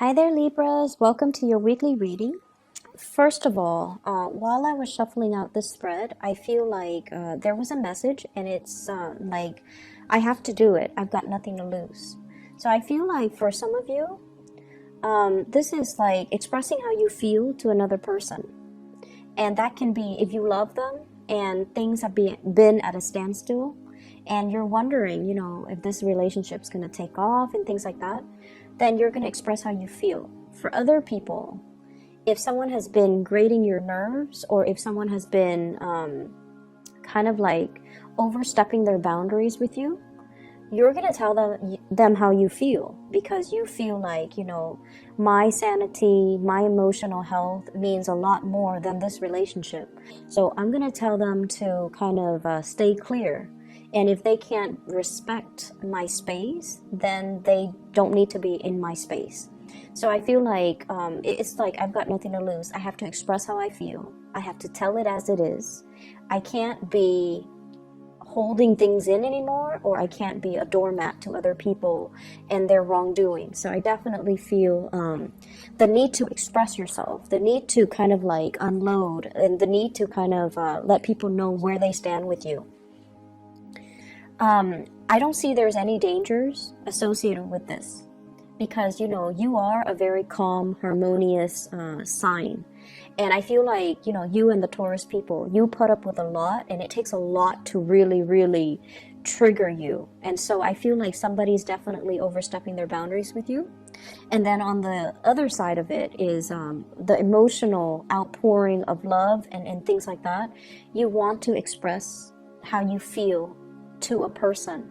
Hi there, Libras. Welcome to your weekly reading. First of all, while I was shuffling out this spread, I feel like there was a message, and it's like I have to do it. I've got nothing to lose. So I feel like for some of you, this is like expressing how you feel to another person. And that can be if you love them and things have been at a standstill and you're wondering, if this relationship's going to take off and things like that, then you're going to express how you feel. For other people, if someone has been grating your nerves or if someone has been kind of like overstepping their boundaries with you, you're going to tell them how you feel, because you feel like, my sanity, my emotional health means a lot more than this relationship. So I'm going to tell them to kind of stay clear. And if they can't respect my space, then they don't need to be in my space. So I feel like it's like I've got nothing to lose. I have to express how I feel. I have to tell it as it is. I can't be holding things in anymore, or I can't be a doormat to other people and their wrongdoing. So I definitely feel the need to express yourself, the need to kind of like unload, and the need to kind of let people know where they stand with you. I don't see there's any dangers associated with this, because you are a very calm, harmonious sign. And I feel like, you and the Taurus people, you put up with a lot, and it takes a lot to really, really trigger you. And so I feel like somebody's definitely overstepping their boundaries with you. And then on the other side of it is the emotional outpouring of love and things like that. You want to express how you feel to a person.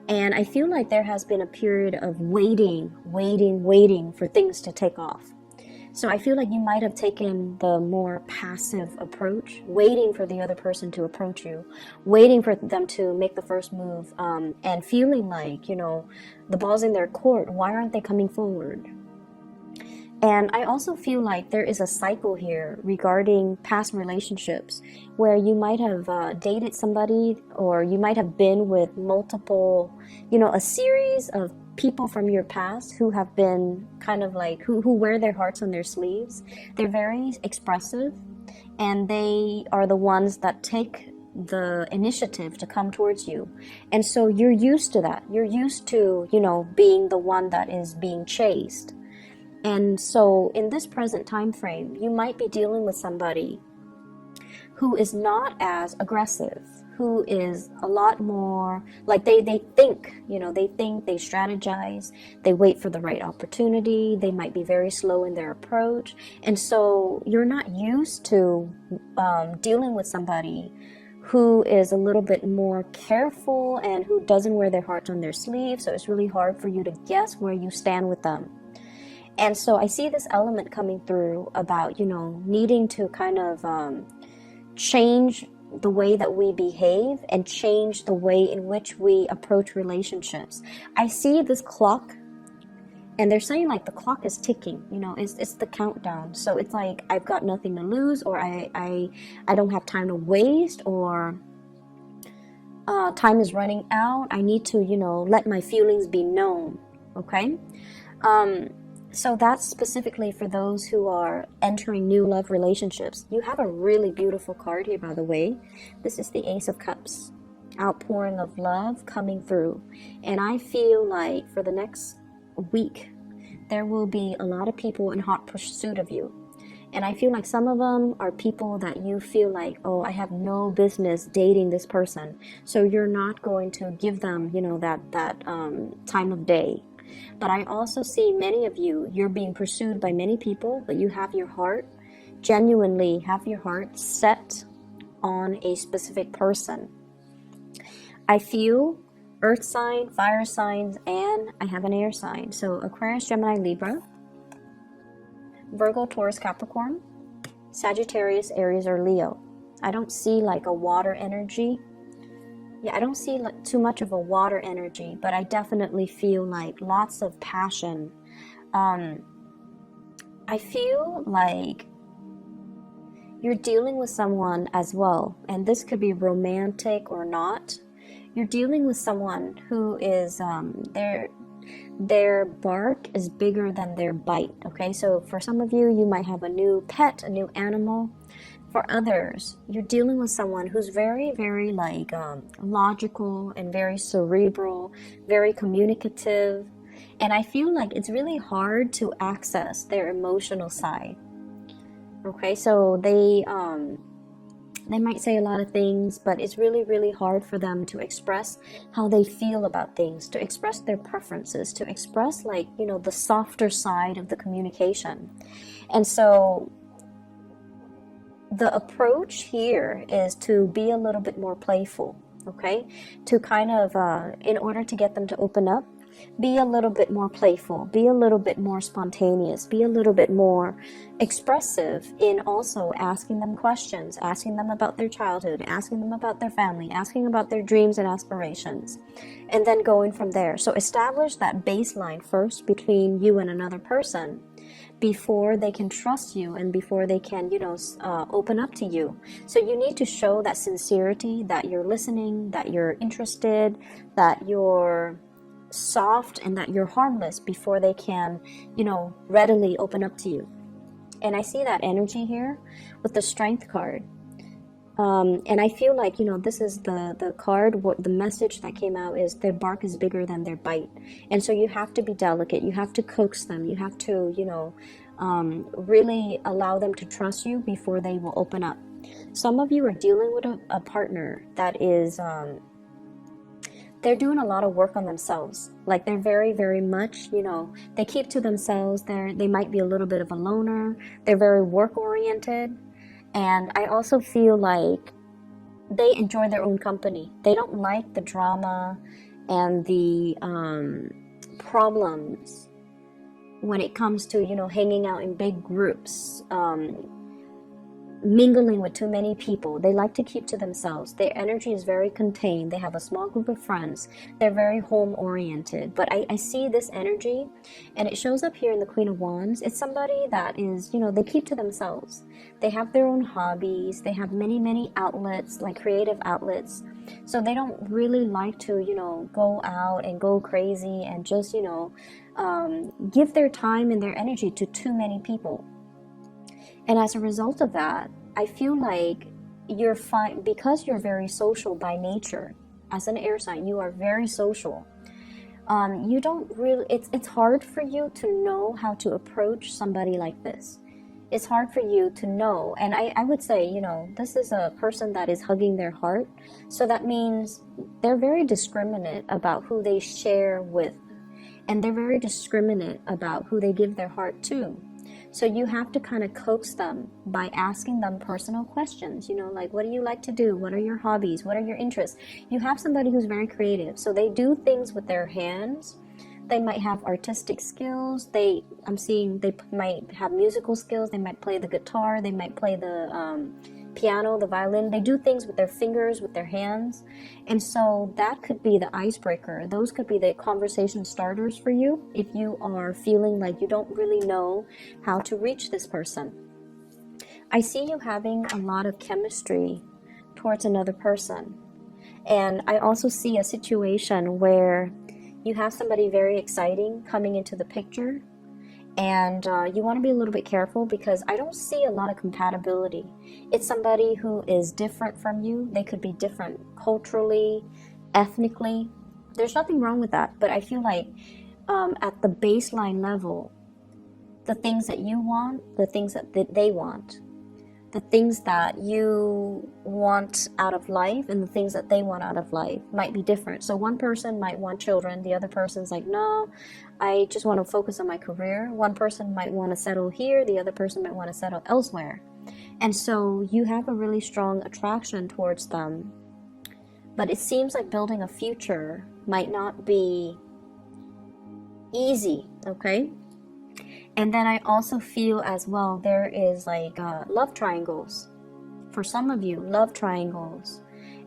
And I feel like there has been a period of waiting for things to take off. So I feel like you might have taken the more passive approach, waiting for the other person to approach you, waiting for them to make the first move, and feeling like, the ball's in their court. Why aren't they coming forward? And I also feel like there is a cycle here regarding past relationships where you might have dated somebody, or you might have been with multiple, a series of people from your past who have been kind of like, who wear their hearts on their sleeves. They're very expressive, and they are the ones that take the initiative to come towards you. And so you're used to that. You're used to, being the one that is being chased. And so in this present time frame, you might be dealing with somebody who is not as aggressive, who is a lot more like they think, they strategize, they wait for the right opportunity, they might be very slow in their approach. And so you're not used to dealing with somebody who is a little bit more careful and who doesn't wear their heart on their sleeve. So it's really hard for you to guess where you stand with them. And so I see this element coming through about, needing to kind of change the way that we behave and change the way in which we approach relationships. I see this clock, and they're saying like the clock is ticking, it's the countdown. So it's like I've got nothing to lose, or I don't have time to waste, or time is running out. I need to, let my feelings be known. Okay. So that's specifically for those who are entering new love relationships. You have a really beautiful card here, by the way. This is the Ace of Cups, outpouring of love coming through. And I feel like for the next week, there will be a lot of people in hot pursuit of you. And I feel like some of them are people that you feel like, oh, I have no business dating this person. So you're not going to give them, that time of day. But I also see many of you, you're being pursued by many people, but you have your heart, genuinely have your heart set on a specific person. I feel earth sign, fire signs, and I have an air sign. So Aquarius, Gemini, Libra, Virgo, Taurus, Capricorn, Sagittarius, Aries, or Leo. I don't see like a water energy. Yeah, I don't see like too much of a water energy, but I definitely feel like lots of passion. I feel like you're dealing with someone as well, and this could be romantic or not. You're dealing with someone who is, their bark is bigger than their bite. Okay, so for some of you, you might have a new pet, a new animal. For others, you're dealing with someone who's very, very like logical and very cerebral, very communicative. And I feel like it's really hard to access their emotional side. Okay, so they might say a lot of things, but it's really, really hard for them to express how they feel about things, to express their preferences, to express, like, you know, the softer side of the communication. And so the approach here is to be a little bit more playful, okay? To kind of, in order to get them to open up, be a little bit more playful, be a little bit more spontaneous, be a little bit more expressive in also asking them questions, asking them about their childhood, asking them about their family, asking about their dreams and aspirations, and then going from there. So establish that baseline first between you and another person before they can trust you and before they can, you know, open up to you. So you need to show that sincerity, that you're listening, that you're interested, that you're soft, and that you're harmless before they can, you know, readily open up to you. And I see that energy here with the Strength card. And I feel like, you know, this is the card, what the message that came out is their bark is bigger than their bite. And so you have to be delicate, you have to coax them, you have to, you know, really allow them to trust you before they will open up. Some of you are dealing with a partner that is, they're doing a lot of work on themselves. Like they're very, very much, you know, they keep to themselves. They might be a little bit of a loner. They're very work oriented. And I also feel like they enjoy their own company. They don't like the drama and the problems when it comes to, you know, hanging out in big groups, mingling with too many people. They like to keep to themselves. Their energy is very contained. They have a small group of friends. They're very home oriented. But I see this energy, and it shows up here in the Queen of Wands. It's somebody that is, you know, they keep to themselves. They have their own hobbies. They have many, many outlets, like creative outlets. So they don't really like to, you know, go out and go crazy and just, you know, give their time and their energy to too many people. And as a result of that, I feel like you're fine because you're very social by nature. As an air sign, you are very social. You don't really, it's hard for you to know how to approach somebody like this. It's hard for you to know. And I would say, you know, this is a person that is hugging their heart. So that means they're very discriminate about who they share with. And they're very discriminate about who they give their heart to. So you have to kind of coax them by asking them personal questions, you know, like, what do you like to do? What are your hobbies? What are your interests? You have somebody who's very creative. So they do things with their hands. They might have artistic skills. I'm seeing they might have musical skills. They might play the guitar. They might play the piano, the violin. They do things with their fingers, with their hands. And so that could be the icebreaker. Those could be the conversation starters for you if you are feeling like you don't really know how to reach this person. I see you having a lot of chemistry towards another person. And I also see a situation where you have somebody very exciting coming into the picture. And you want to be a little bit careful because I don't see a lot of compatibility. It's somebody who is different from you. They could be different culturally, ethnically. There's nothing wrong with that. But I feel like at the baseline level, the things that you want, the things that they want, the things that you want out of life and the things that they want out of life might be different. So one person might want children. The other person's like, no, I just want to focus on my career. One person might want to settle here. The other person might want to settle elsewhere. And so you have a really strong attraction towards them. But it seems like building a future might not be easy, okay? And then I also feel as well there is like love triangles. For some of you, love triangles.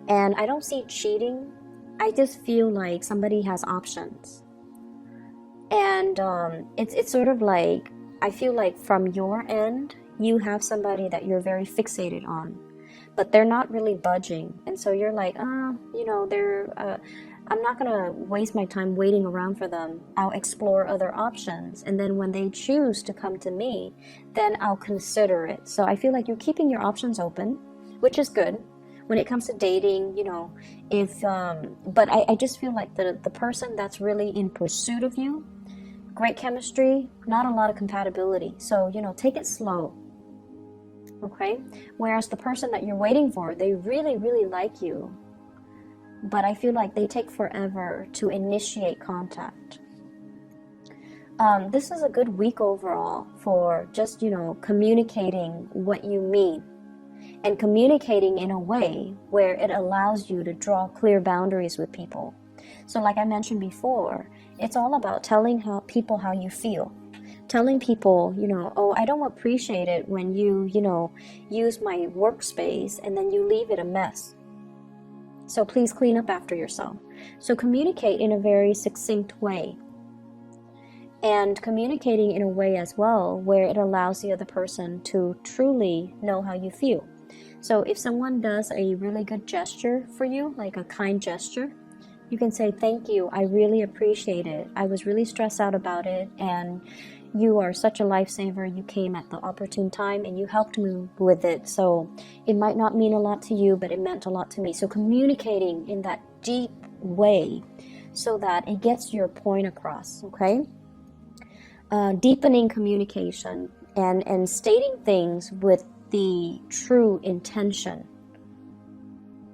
And I don't see cheating. I just feel like somebody has options. And it's sort of like, I feel like from your end, you have somebody that you're very fixated on. But they're not really budging. And so you're like, you know, they're I'm not going to waste my time waiting around for them. I'll explore other options. And then when they choose to come to me, then I'll consider it. So I feel like you're keeping your options open, which is good. When it comes to dating, you know, but I just feel like the person that's really in pursuit of you, great chemistry, not a lot of compatibility. So, you know, take it slow. Okay? Whereas the person that you're waiting for, they really, really like you. But I feel like they take forever to initiate contact. This is a good week overall for just, you know, communicating what you mean. And communicating in a way where it allows you to draw clear boundaries with people. So like I mentioned before, it's all about telling people how you feel. Telling people, you know, oh, I don't appreciate it when you know, use my workspace and then you leave it a mess. So please clean up after yourself. So communicate in a very succinct way. And communicating in a way as well where it allows the other person to truly know how you feel. So if someone does a really good gesture for you, like a kind gesture, you can say, thank you, I really appreciate it. I was really stressed out about it, and you are such a lifesaver. You came at the opportune time and you helped me with it. So it might not mean a lot to you, but it meant a lot to me. So communicating in that deep way so that it gets your point across, okay? Deepening communication and stating things with the true intention.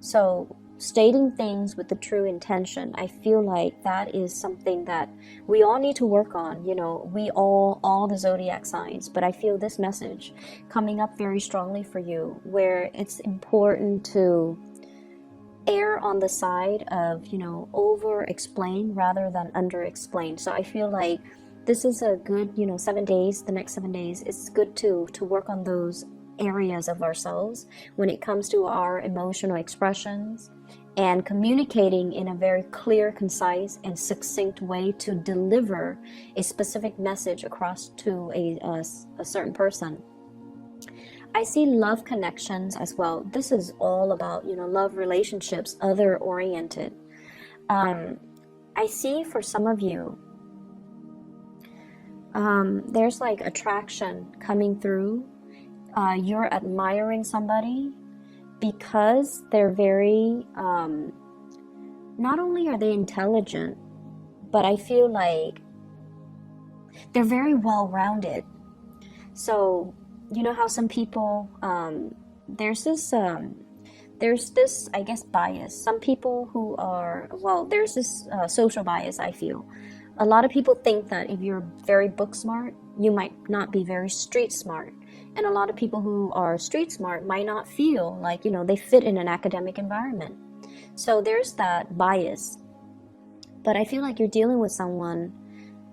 So stating things with the true intention, I feel like that is something that we all need to work on. You know, we all the zodiac signs, but I feel this message coming up very strongly for you, where it's important to err on the side of, you know, over explain rather than under explain. So I feel like this is a good, you know, 7 days, the next 7 days, it's good to work on those areas of ourselves when it comes to our emotional expressions and communicating in a very clear, concise, and succinct way to deliver a specific message across to a certain person. I see love connections as well. This is all about, you know, love relationships, other oriented. I see for some of you, there's like attraction coming through. You're admiring somebody because they're very, not only are they intelligent, but I feel like they're very well-rounded. So, you know how some people, there's this, I guess, bias. Some people who are, well, there's this social bias, I feel. A lot of people think that if you're very book smart, you might not be very street smart. And a lot of people who are street smart might not feel like, you know, they fit in an academic environment. So there's that bias. But I feel like you're dealing with someone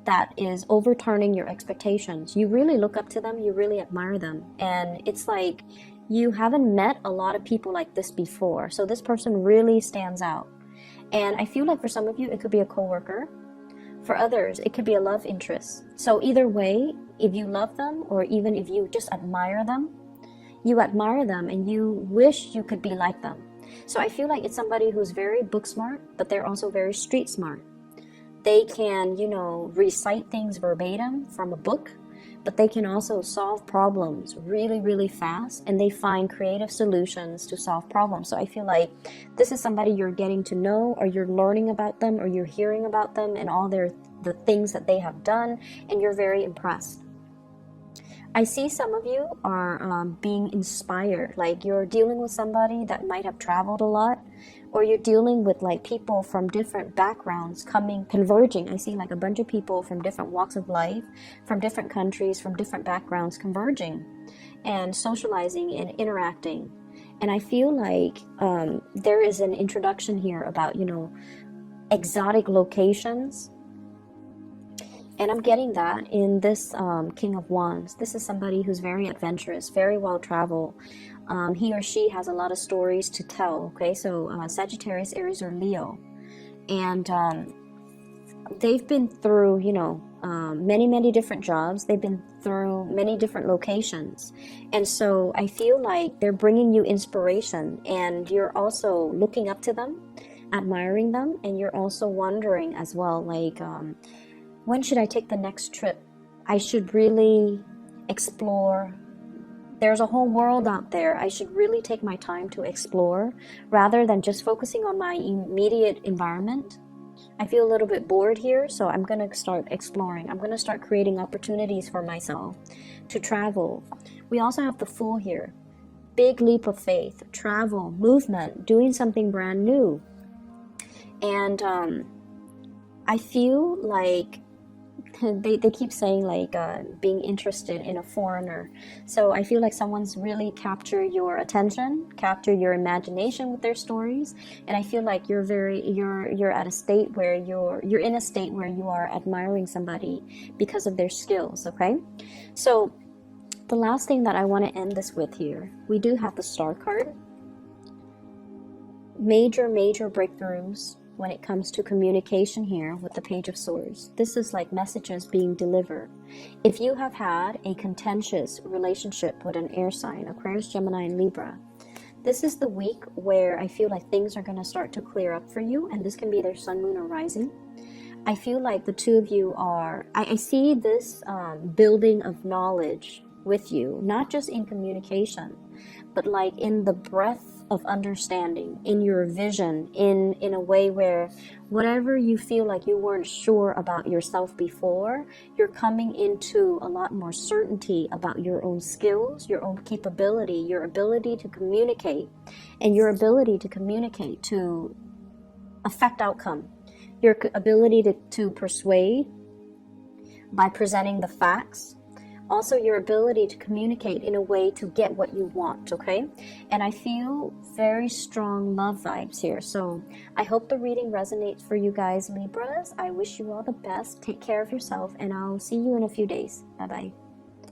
that is overturning your expectations. You really look up to them, you really admire them. And it's like you haven't met a lot of people like this before. So this person really stands out. And I feel like for some of you, it could be a coworker. For others, it could be a love interest. So either way, if you love them or even if you just admire them and you wish you could be like them. So I feel like it's somebody who's very book smart, but they're also very street smart. They can, you know, recite things verbatim from a book, but they can also solve problems really, really fast, and they find creative solutions to solve problems. So I feel like this is somebody you're getting to know, or you're learning about them, or you're hearing about them and all the things that they have done, and you're very impressed. I see some of you are being inspired, like you're dealing with somebody that might have traveled a lot, or you're dealing with like people from different backgrounds converging. I see like a bunch of people from different walks of life, from different countries, from different backgrounds converging and socializing and interacting. And I feel like there is an introduction here about, you know, exotic locations. And I'm getting that in this King of Wands. This is somebody who's very adventurous, very well-traveled. He or she has a lot of stories to tell, okay? So Sagittarius, Aries, or Leo. And they've been through, you know, many, many different jobs. They've been through many different locations. And so I feel like they're bringing you inspiration, and you're also looking up to them. admiring them, and you're also wondering as well, like, when should I take the next trip? I should really explore. There's a whole world out there. I should really take my time to explore rather than just focusing on my immediate environment. I feel a little bit bored here, so I'm going to start exploring. I'm going to start creating opportunities for myself to travel. We also have the Fool here. Big leap of faith, travel, movement, doing something brand new. And I feel like they keep saying like being interested in a foreigner. So I feel like someone's really captured your attention, captured your imagination with their stories. And I feel like you're at a state where you're in a state where you are admiring somebody because of their skills. Okay, so the last thing that I want to end this with here, we do have the Star card. Major breakthroughs when it comes to communication here with the Page of Swords. This is like messages being delivered. If you have had a contentious relationship with an air sign, Aquarius, Gemini, and Libra, this is the week where I feel like things are going to start to clear up for you, and this can be their sun, moon, or rising. I feel like the two of you are, I see this building of knowledge with you, not just in communication, but like in the breadth of understanding, in your vision, in a way where whatever you feel like you weren't sure about yourself before, you're coming into a lot more certainty about your own skills, your own capability, your ability to communicate, and your ability to communicate to affect outcome, your ability to persuade by presenting the facts. Also, your ability to communicate in a way to get what you want, okay? And I feel very strong love vibes here. So I hope the reading resonates for you guys, Libras. I wish you all the best. Take care of yourself, and I'll see you in a few days. Bye-bye.